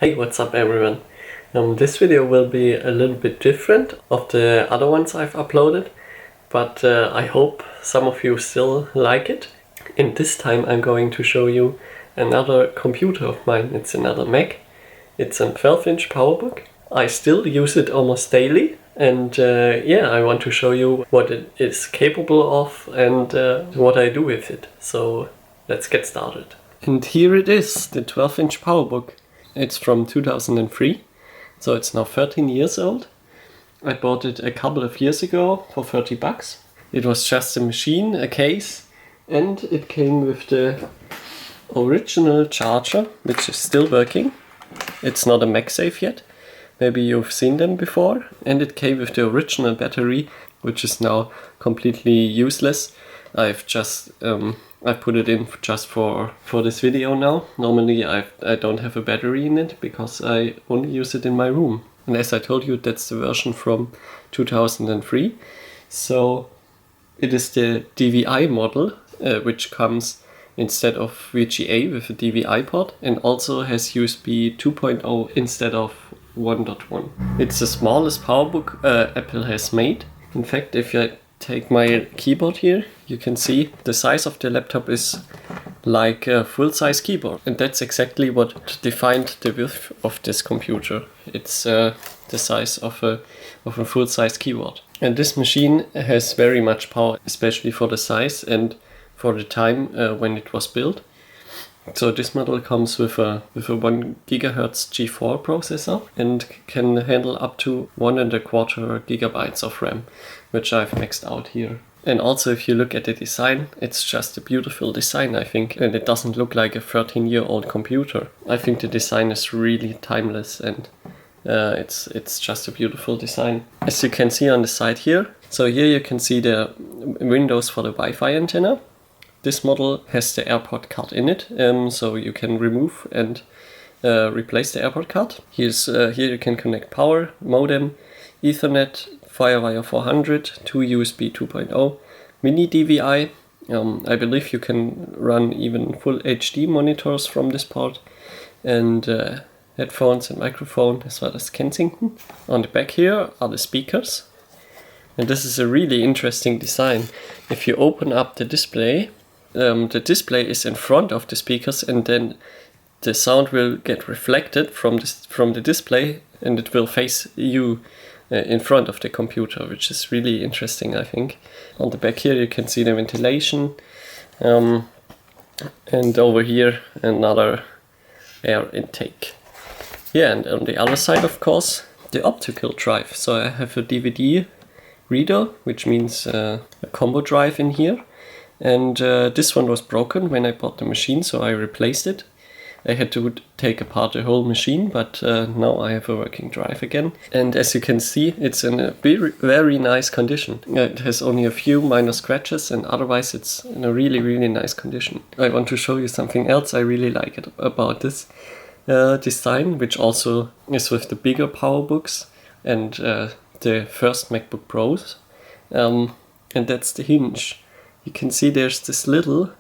Hey, what's up everyone? This video will be a little bit different of the other ones I've uploaded, but I hope some of you still like it. And this time I'm going to show you another computer of mine. It's another Mac. It's a 12-inch Powerbook. I still use it almost daily, and I want to show you what it is capable of and what I do with it. So let's get started. And here it is, the 12-inch Powerbook. It's from 2003, so it's now 13 years old. I bought it a couple of years ago for 30 bucks. It was just a machine, a case, and it came with the original charger, which is still working. It's not a MagSafe yet. Maybe you've seen them before. And it came with the original battery, which is now completely useless. I've just I put it in just for this video now. Normally I don't have a battery in it because I only use it in my room. And as I told you, that's the version from 2003. So it is the DVI model, which comes instead of VGA with a DVI port, and also has USB 2.0 instead of 1.1. It's the smallest Powerbook Apple has made. In fact, if I take my keyboard here, you can see the size of the laptop is like a full-size keyboard, and that's exactly what defined the width of this computer. It's the size of a full-size keyboard. And this machine has very much power, especially for the size and for the time when it was built. So this model comes with a 1 GHz G4 processor and can handle up to 1.25 gigabytes of RAM, which I've maxed out here. And also, if you look at the design, it's just a beautiful design, I think, and it doesn't look like a 13-year-old computer. I think the design is really timeless, and it's just a beautiful design. As you can see on the side here, so here you can see the windows for the Wi-Fi antenna. This model has the AirPort card in it, so you can remove and replace the AirPort card. Here you can connect power, modem, Ethernet, Firewire 400, 2 USB 2.0, mini DVI. I believe you can run even full HD monitors from this port, and headphones and microphone, as well as Kensington. On the back here are the speakers, and this is a really interesting design. If you open up the display is in front of the speakers, and then the sound will get reflected from the display, and it will face you in front of the computer, which is really interesting, I think. On the back here you can see the ventilation, and over here another air intake. Yeah, and on the other side, of course, the optical drive. So I have a DVD reader, which means a combo drive in here. And this one was broken when I bought the machine, so I replaced it. I had to take apart the whole machine, but now I have a working drive again. And as you can see, it's in a very, very nice condition. It has only a few minor scratches, and otherwise it's in a really, really nice condition. I want to show you something else I really like about this design, which also is with the bigger Powerbooks and the first MacBook Pros. And that's the hinge. You can see there's this little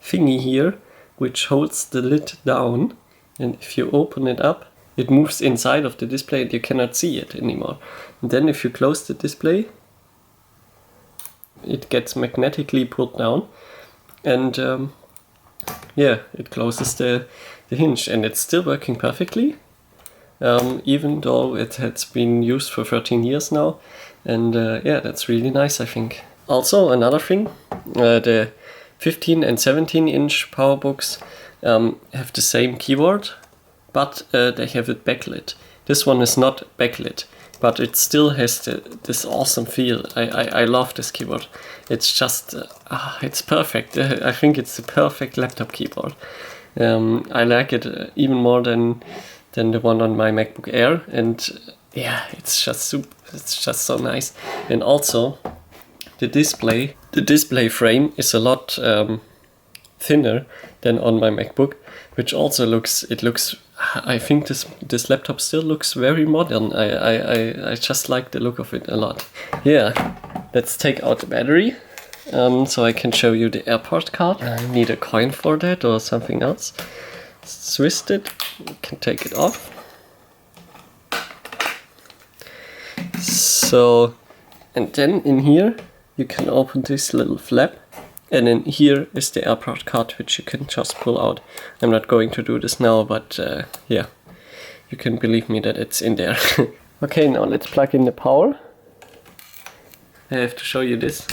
thingy here which holds the lid down, and if you open it up, it moves inside of the display and you cannot see it anymore. And then if you close the display, it gets magnetically pulled down, and it closes the hinge, and it's still working perfectly, even though it has been used for 13 years now. And that's really nice, I think. Also, another thing, the 15 and 17-inch Powerbooks have the same keyboard, but they have it backlit. This one is not backlit, but it still has this awesome feel. I love this keyboard. It's just, it's perfect. I think it's the perfect laptop keyboard. I like it even more than the one on my MacBook Air, and it's just so nice. And also, the display frame is a lot thinner than on my MacBook, which also looks, I think this laptop still looks very modern. I just like the look of it a lot. Yeah, let's take out the battery. so I can show you the airport card. I need a coin for that or something else. Twist it You can take it off. So, and then in here you can open this little flap, and in here is the airport card, which you can just pull out. I'm not going to do this now, but yeah, you can believe me that it's in there. Okay, now let's plug in the power. I have to show you this.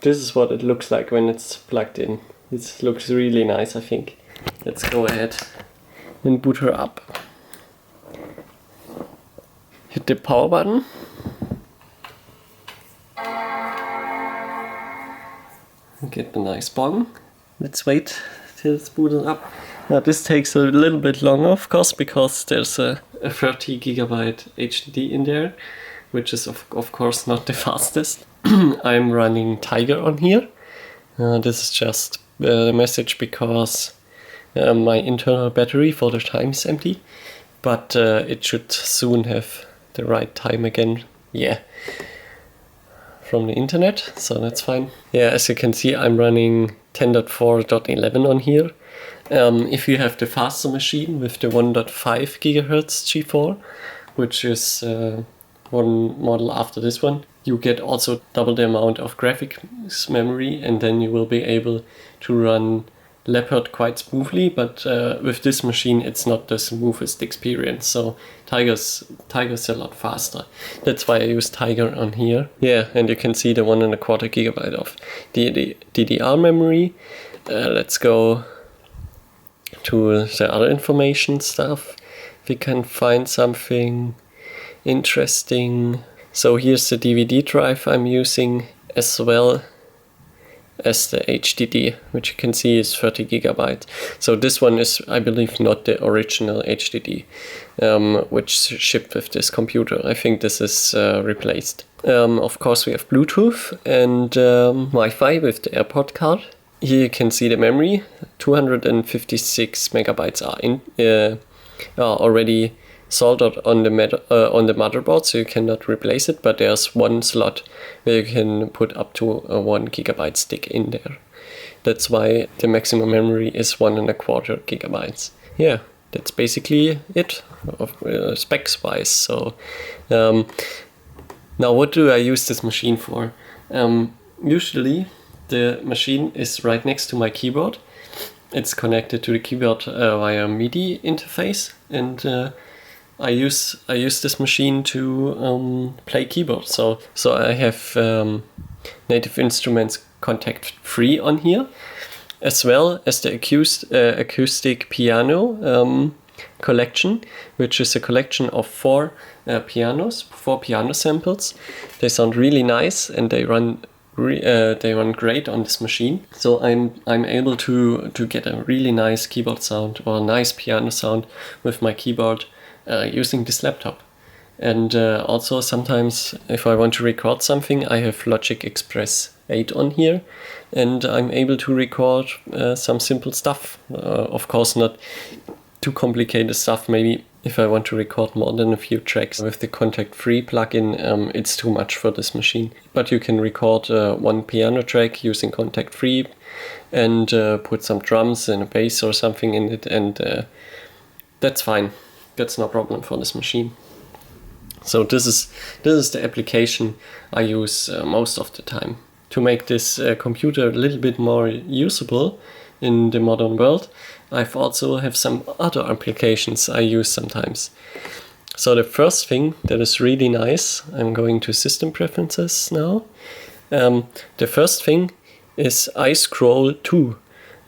This is what it looks like when it's plugged in. This looks really nice, I think. Let's go ahead and boot her up. Hit the power button. Get the nice bong. Let's wait till it's booted up. Now this takes a little bit longer, of course, because there's a 30 gigabyte HDD in there, which is of course not the fastest. I'm running Tiger on here. This is just a message because my internal battery for the time is empty, but it should soon have the right time again. Yeah, from the internet, so that's fine. Yeah, as you can see, I'm running 10.4.11 on here. If you have the faster machine with the 1.5 gigahertz G4, which is one model after this one, you get also double the amount of graphics memory, and then you will be able to run Leopard quite smoothly, but with this machine it's not the smoothest experience, so Tiger's a lot faster. That's why I use Tiger on here. Yeah, and you can see the 1.25 gigabyte of DDR memory. Let's go to the other information stuff. We can find something interesting. So here's the DVD drive I'm using, as well as the HDD, which you can see is 30 gigabytes. So this one is, I believe, not the original HDD, which shipped with this computer. I think this is replaced. Of course we have Bluetooth and Wi-Fi with the AirPod card. Here you can see the memory. 256 megabytes are already soldered on the motherboard, so you cannot replace it, but there's one slot where you can put up to a 1 gigabyte stick in there. That's why the maximum memory is 1.25 gigabytes. Yeah, that's basically it specs wise. So now what do I use this machine for? Usually the machine is right next to my keyboard. It's connected to the keyboard via MIDI interface, and I use this machine to play keyboard. So I have Native Instruments Contact Free on here, as well as the acoustic piano collection, which is a collection of four piano samples. They sound really nice and they run great on this machine. So I'm able to get a really nice keyboard sound or a nice piano sound with my keyboard using this laptop. And also sometimes if I want to record something, I have Logic Express 8 on here, and I'm able to record some simple stuff. Of course not too complicated stuff. Maybe if I want to record more than a few tracks with the Contact Free plugin, it's too much for this machine. But you can record one piano track using Contact Free and put some drums and a bass or something in it, and that's fine. That's no problem for this machine. So this is the application I use most of the time. To make this computer a little bit more usable in the modern world, I've also have some other applications I use sometimes. So the first thing that is really nice, I'm going to System Preferences now. The first thing is iScroll 2.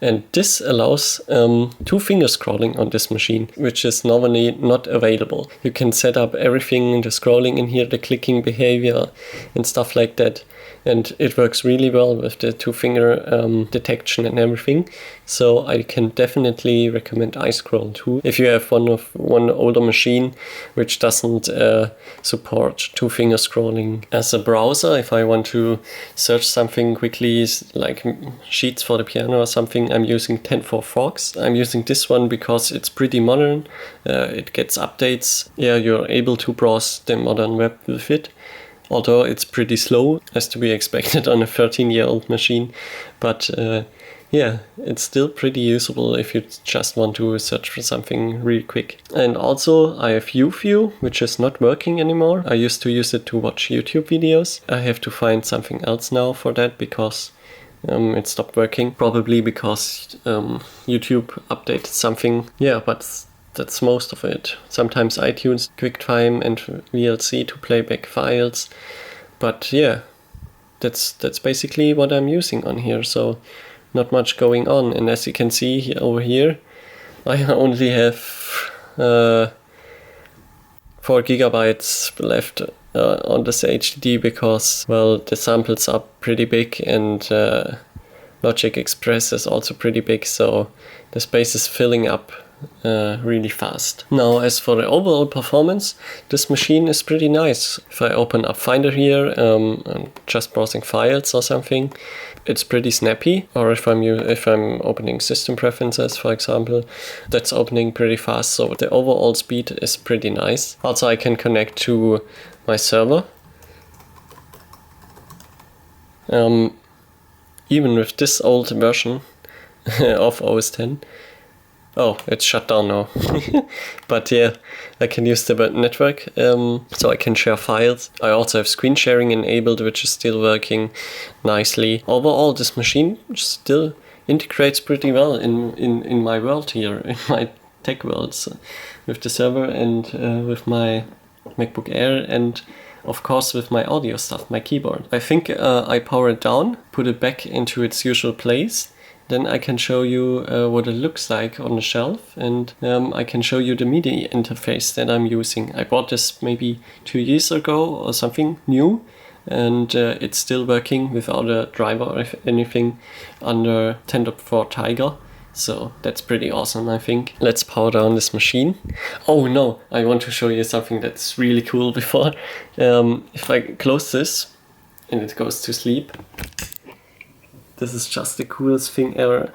And this allows two-finger scrolling on this machine, which is normally not available. You can set up everything, the scrolling in here, the clicking behavior and stuff like that. And it works really well with the two-finger detection and everything. So I can definitely recommend iScroll 2. If you have one older machine which doesn't support two-finger scrolling. As a browser, if I want to search something quickly, like sheets for the piano or something, I'm using 10.4 Fox. I'm using this one because it's pretty modern. It gets updates. Yeah, you're able to browse the modern web with it. Although it's pretty slow, as to be expected on a 13-year-old machine. But yeah, it's still pretty usable if you just want to search for something really quick. And also I have YouView, which is not working anymore. I used to use it to watch YouTube videos. I have to find something else now for that because it stopped working. Probably because YouTube updated something. Yeah, but that's most of it. Sometimes iTunes, QuickTime and VLC to play back files. But yeah, that's basically what I'm using on here. So not much going on. And as you can see over here, I only have 4 gigabytes left on this HDD because, well, the samples are pretty big and Logic Express is also pretty big, so the space is filling up really fast. Now, as for the overall performance, this machine is pretty nice. If I open up Finder here, I'm just browsing files or something, it's pretty snappy. Or if I'm opening system preferences, for example, that's opening pretty fast. So the overall speed is pretty nice. Also, I can connect to my server. Even with this old version of OS X. Oh, it's shut down now. But yeah, I can use the network, so I can share files. I also have screen sharing enabled, which is still working nicely. Overall, this machine still integrates pretty well in my world here, in my tech world, so with the server and with my MacBook Air and of course with my audio stuff, my keyboard. I think I power it down, put it back into its usual place. Then I can show you what it looks like on the shelf, and I can show you the MIDI interface that I'm using. I bought this maybe 2 years ago or something new, and it's still working without a driver or anything under 10.4 Tiger. So that's pretty awesome, I think. Let's power down this machine. Oh no, I want to show you something that's really cool before. If I close this and it goes to sleep, this is just the coolest thing ever,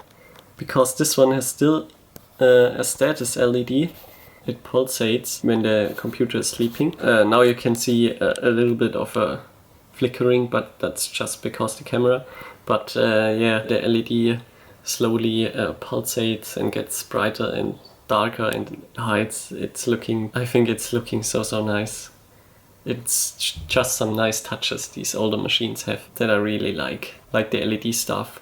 because this one has still a status LED. It pulsates when the computer is sleeping. Now you can see a little bit of a flickering, but that's just because the camera. But yeah, the LED slowly pulsates and gets brighter and darker and hides. I think it's looking so nice. It's just some nice touches these older machines have that I really like the LED stuff,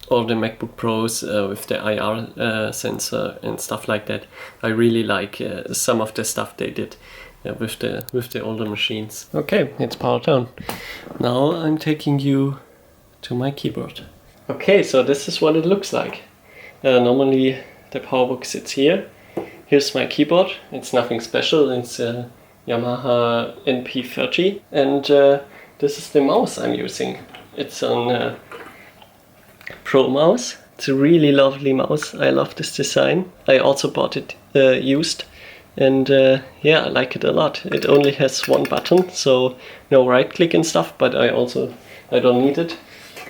or the MacBook Pros with the IR sensor and stuff like that. I really like some of the stuff they did with the older machines. Okay, it's powered down. Now I'm taking you to my keyboard. Okay, so this is what it looks like. Normally the Powerbook sits here. Here's my keyboard. It's nothing special. It's Yamaha NP30, and this is the mouse I'm using. It's an Pro mouse. It's a really lovely mouse. I love this design. I also bought it used, and yeah, I like it a lot. It only has one button, so no right click and stuff, but I don't need it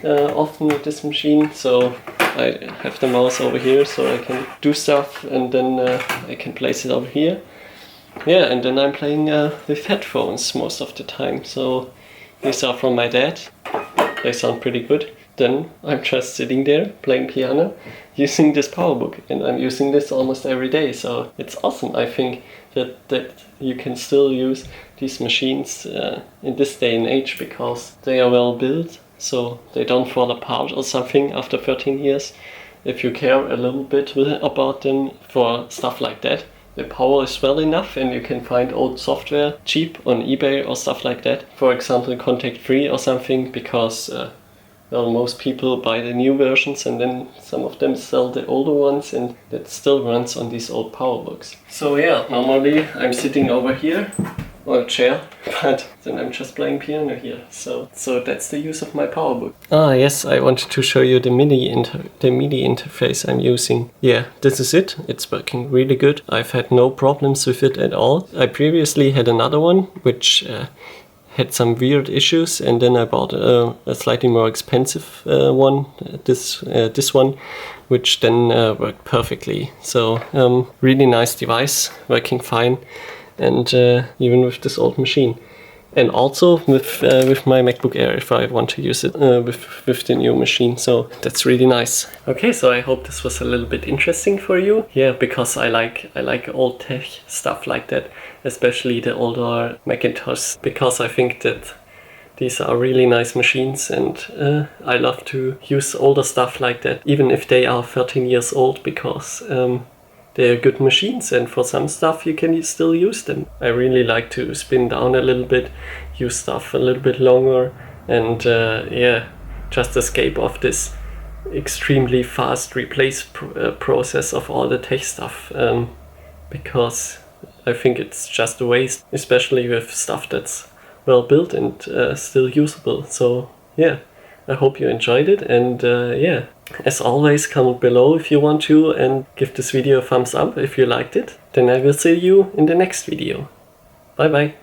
often with this machine, so I have the mouse over here so I can do stuff, and then I can place it over here. Yeah, and then I'm playing with headphones most of the time. So these are from my dad. They sound pretty good. Then I'm just sitting there playing piano using this Powerbook, and I'm using this almost every day. So it's awesome. I think that you can still use these machines in this day and age because they are well built, so they don't fall apart or something after 13 years. If you care a little bit about them for stuff like that. The power is well enough, and you can find old software cheap on eBay or stuff like that. For example, contact free or something, because well, most people buy the new versions and then some of them sell the older ones, and that still runs on these old Powerbooks. So yeah, normally I'm sitting over here on a chair, but then I'm just playing piano here. So that's the use of my Powerbook. Ah yes, I wanted to show you the MIDI interface I'm using. Yeah, this is it. It's working really good. I've had no problems with it at all. I previously had another one which had some weird issues, and then I bought a slightly more expensive one, this one, which then worked perfectly. So really nice device, working fine. And even with this old machine. And also with my MacBook Air if I want to use it with the new machine. So that's really nice. Okay, so I hope this was a little bit interesting for you. Yeah, because I like old tech stuff like that, especially the older Macintosh, because I think that these are really nice machines, and I love to use older stuff like that, even if they are 13 years old, because they're good machines, and for some stuff you can still use them. I really like to spin down a little bit, use stuff a little bit longer, and yeah, just escape of this extremely fast replace process of all the tech stuff, because I think it's just a waste, especially with stuff that's well built and still usable. So yeah, I hope you enjoyed it, and yeah, as always, comment below if you want to, and give this video a thumbs up if you liked it. Then I will see you in the next video. Bye bye.